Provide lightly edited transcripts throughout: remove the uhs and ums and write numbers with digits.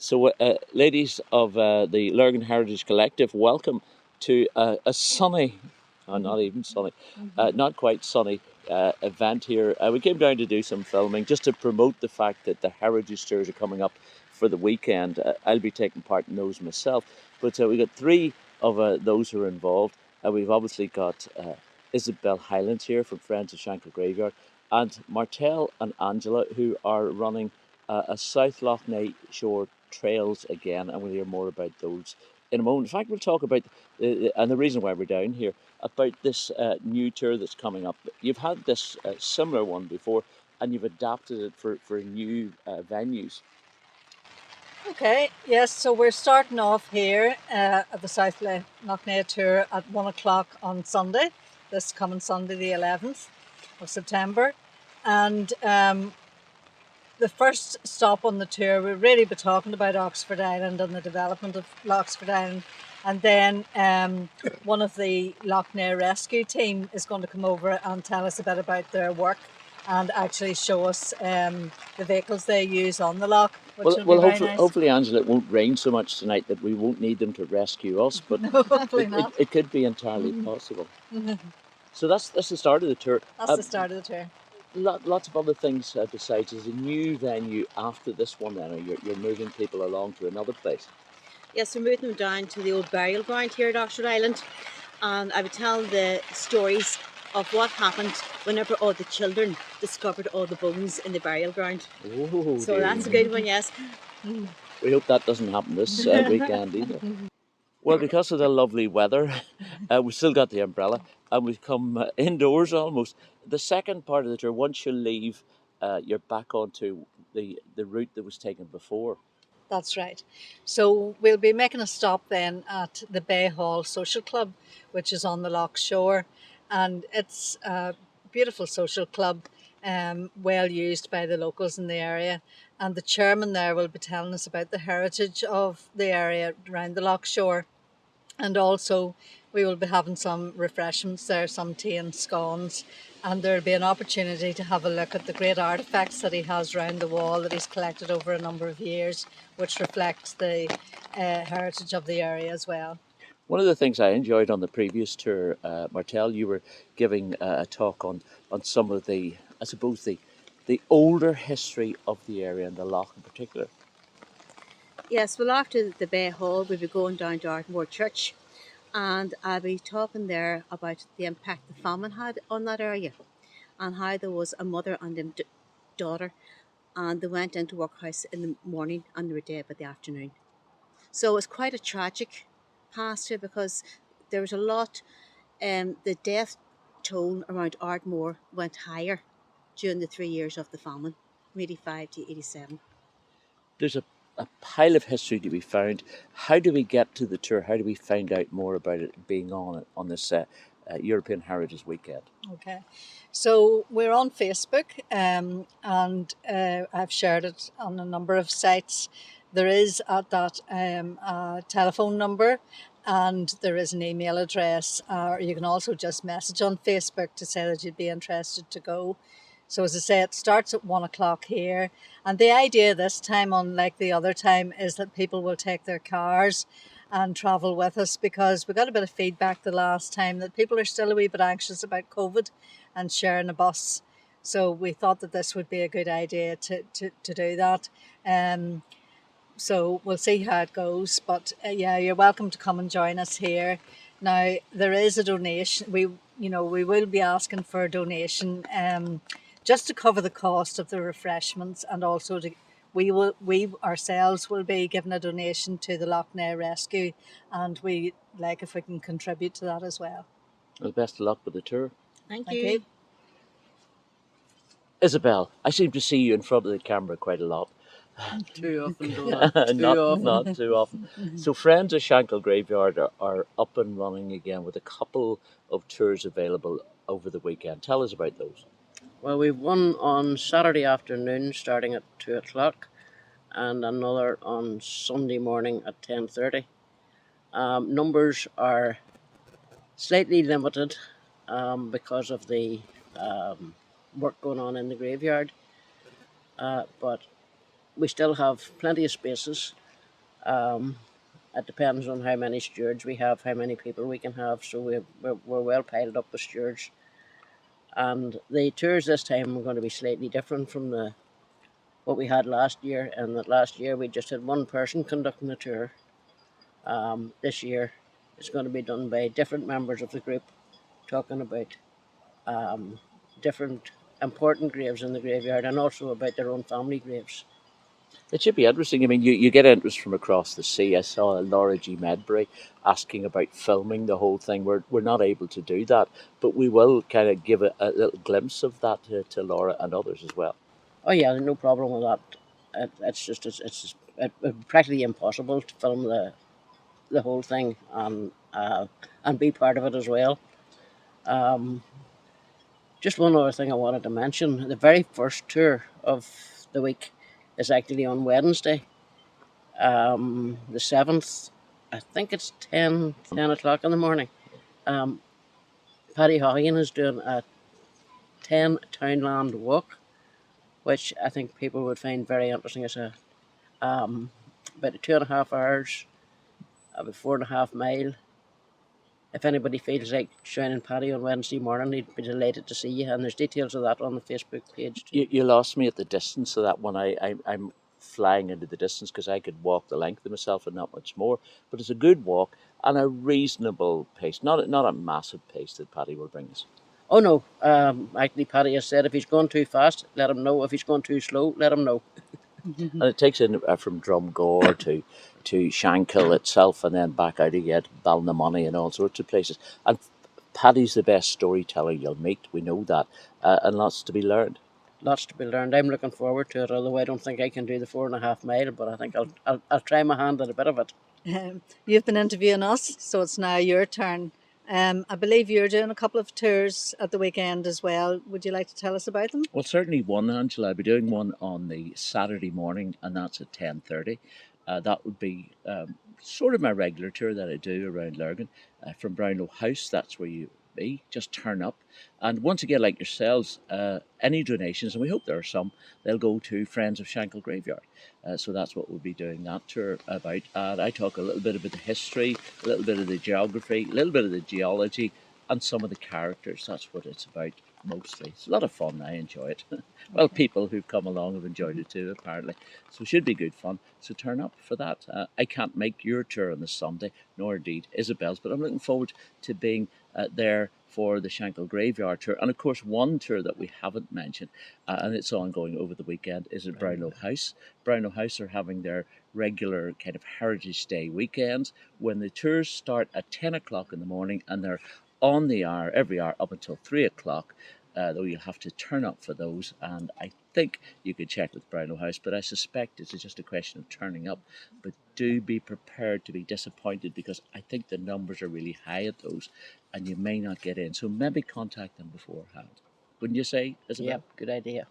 So, ladies of the Lurgan Heritage Collective, welcome to a sunny, not even sunny, not quite sunny event here. We came down to do some filming just to promote the fact that the Heritage Tours are coming up for the weekend. I'll be taking part in those myself. But we've got three of those who are involved. We've obviously got Isabel Hylands here from Friends of Shankill Graveyard, and Martel and Angela, who are running a South Lough Shore trails again, and we'll hear more about those in a moment. In fact, we'll talk about, and the reason why we're down here, about this new tour that's coming up. You've had this similar one before, and you've adapted it for new venues. Okay, yes, so we're starting off here at the South Lough Tour at 1 o'clock on Sunday, this coming Sunday the 11th of September. And the first stop on the tour, we'll really be talking about Oxford Island and the development of Oxford Island. And then one of the Lough rescue team is going to come over and tell us a bit about their work and actually show us the vehicles they use on the loch. Hopefully, Angela, it won't rain so much tonight that we won't need them to rescue us, but no, hopefully not. It could be entirely possible. So that's the start of the tour. That's the start of the tour. Lots of other things besides. There's a new venue after this one then, or you're moving people along to another place. Yes, we're moving them down to the old burial ground here at Oxford Island, and I would tell the stories of what happened whenever all the children discovered all the bones in the burial ground. Oh, so that's a good one, yes. We hope that doesn't happen this weekend either. Well, because of the lovely weather, we've still got the umbrella, and we've come indoors almost. The second part of the tour, once you leave, you're back onto the route that was taken before. That's right. So we'll be making a stop then at the Bay Hall Social Club, which is on the Lough shore. And it's a beautiful social club, well used by the locals in the area. And the chairman there will be telling us about the heritage of the area around the Lough shore. And also we will be having some refreshments there, some tea and scones. And there'll be an opportunity to have a look at the great artefacts that he has around the wall that he's collected over a number of years, which reflects the heritage of the area as well. One of the things I enjoyed on the previous tour, Martel, you were giving a talk on some of the, I suppose, the older history of the area and the loch in particular. Yes, well, after the Bay Hall, we'll be going down to Ardmore Church, and I'll be talking there about the impact the famine had on that area and how there was a mother and a daughter, and they went into workhouse in the morning and they were dead by the afternoon. So it was quite a tragic past here because there was a lot, the death toll around Ardmore went higher during the 3 years of the famine, from 85 to 87. There's a pile of history to be found. How do we get to the tour? How do we find out more about it being on this European Heritage Weekend? Okay, so we're on Facebook, and I've shared it on a number of sites. There is at that a telephone number, and there is an email address, or you can also just message on Facebook to say that you'd be interested to go. So as I say, it starts at 1 o'clock here. And the idea this time, unlike the other time, is that people will take their cars and travel with us, because we got a bit of feedback the last time that people are still a wee bit anxious about COVID and sharing a bus. So we thought that this would be a good idea to do that. So we'll see how it goes. But yeah, you're welcome to come and join us here. Now, there is a donation. We will be asking for a donation just to cover the cost of the refreshments, and also we ourselves will be giving a donation to the Lough Rescue, and we like if we can contribute to that as well. Well, best of luck with the tour. Thank you. Isabel, I seem to see you in front of the camera quite a lot. Too often, Donagh. Not too often. So Friends of Shankill Graveyard are up and running again with a couple of tours available over the weekend. Tell us about those. Well, we've one on Saturday afternoon starting at 2 o'clock and another on Sunday morning at 10:30. Numbers are slightly limited because of the work going on in the graveyard, but we still have plenty of spaces, Um, it depends on how many stewards we have, how many people we can have. So we're well piled up with stewards. And the tours this time are going to be slightly different from what we had last year. And that last year we just had one person conducting the tour. This year it's going to be done by different members of the group, talking about different important graves in the graveyard and also about their own family graves. It should be interesting. I mean, you get interest from across the sea. I saw Laura G. Medbury asking about filming the whole thing. We're not able to do that, but we will kind of give a little glimpse of that to Laura and others as well. Oh yeah, no problem with that. It's practically impossible to film the whole thing and be part of it as well. Just one other thing I wanted to mention: the very first tour of the week is actually on Wednesday, the 7th. I think it's 10 o'clock in the morning. Paddy Hawking is doing a 10 Townland Walk, which I think people would find very interesting. It's about 2.5 hours, about 4.5 mile. If anybody feels like joining Paddy on Wednesday morning, he'd be delighted to see you. And there's details of that on the Facebook page too. You lost me at the distance of that one. I'm flying into the distance because I could walk the length of myself and not much more. But it's a good walk and a reasonable pace, not a massive pace that Paddy will bring us. Oh no, actually Paddy has said if he's going too fast, let him know. If he's going too slow, let him know. And it takes in from Drumgore to Shankel itself and then back out again, Balnamoney and all sorts of places. And Paddy's the best storyteller you'll meet, we know that, and lots to be learned. Lots to be learned. I'm looking forward to it, although I don't think I can do the 4.5 mile, but I think I'll try my hand at a bit of it. You've been interviewing us, so it's now your turn. I believe you're doing a couple of tours at the weekend as well. Would you like to tell us about them? Well, certainly one, Angela. I'll be doing one on the Saturday morning, and that's at 10:30. That would be sort of my regular tour that I do around Lurgan. From Brownlow House, that's where you be. Just turn up. And once again, like yourselves, any donations, and we hope there are some, they'll go to Friends of Shankill Graveyard. So that's what we'll be doing that tour about. And I talk a little bit about the history, a little bit of the geography, a little bit of the geology, and some of the characters. That's what it's about mostly. It's a lot of fun. I enjoy it. Well, people who've come along have enjoyed it too, apparently. So it should be good fun. So turn up for that. I can't make your tour on the Sunday, nor indeed Isabel's, but I'm looking forward to being there for the Shankill Graveyard tour. And of course, one tour that we haven't mentioned, and it's ongoing over the weekend, is at Brownlow House. Brownlow House are having their regular kind of Heritage Day weekends when the tours start at 10 o'clock in the morning and they're on the hour, every hour up until 3 o'clock. Though you'll have to turn up for those, and I think you could check with Brownlow House, but I suspect it's just a question of turning up. But do be prepared to be disappointed because I think the numbers are really high at those and you may not get in. So maybe contact them beforehand. Wouldn't you say, Isabel? Yep, good idea.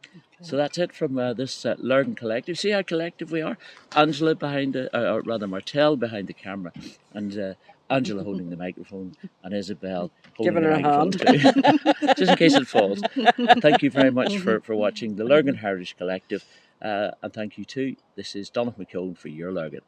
Okay. So that's it from this Lurgan Collective. See how collective we are? Angela behind, or rather Martel behind the camera, and Angela holding the microphone, and Isabel holding Giving the her a microphone too, just in case it falls. Thank you very much for watching the Lurgan Heritage Collective, and thank you too. This is Donagh McKeown for your Lurgan.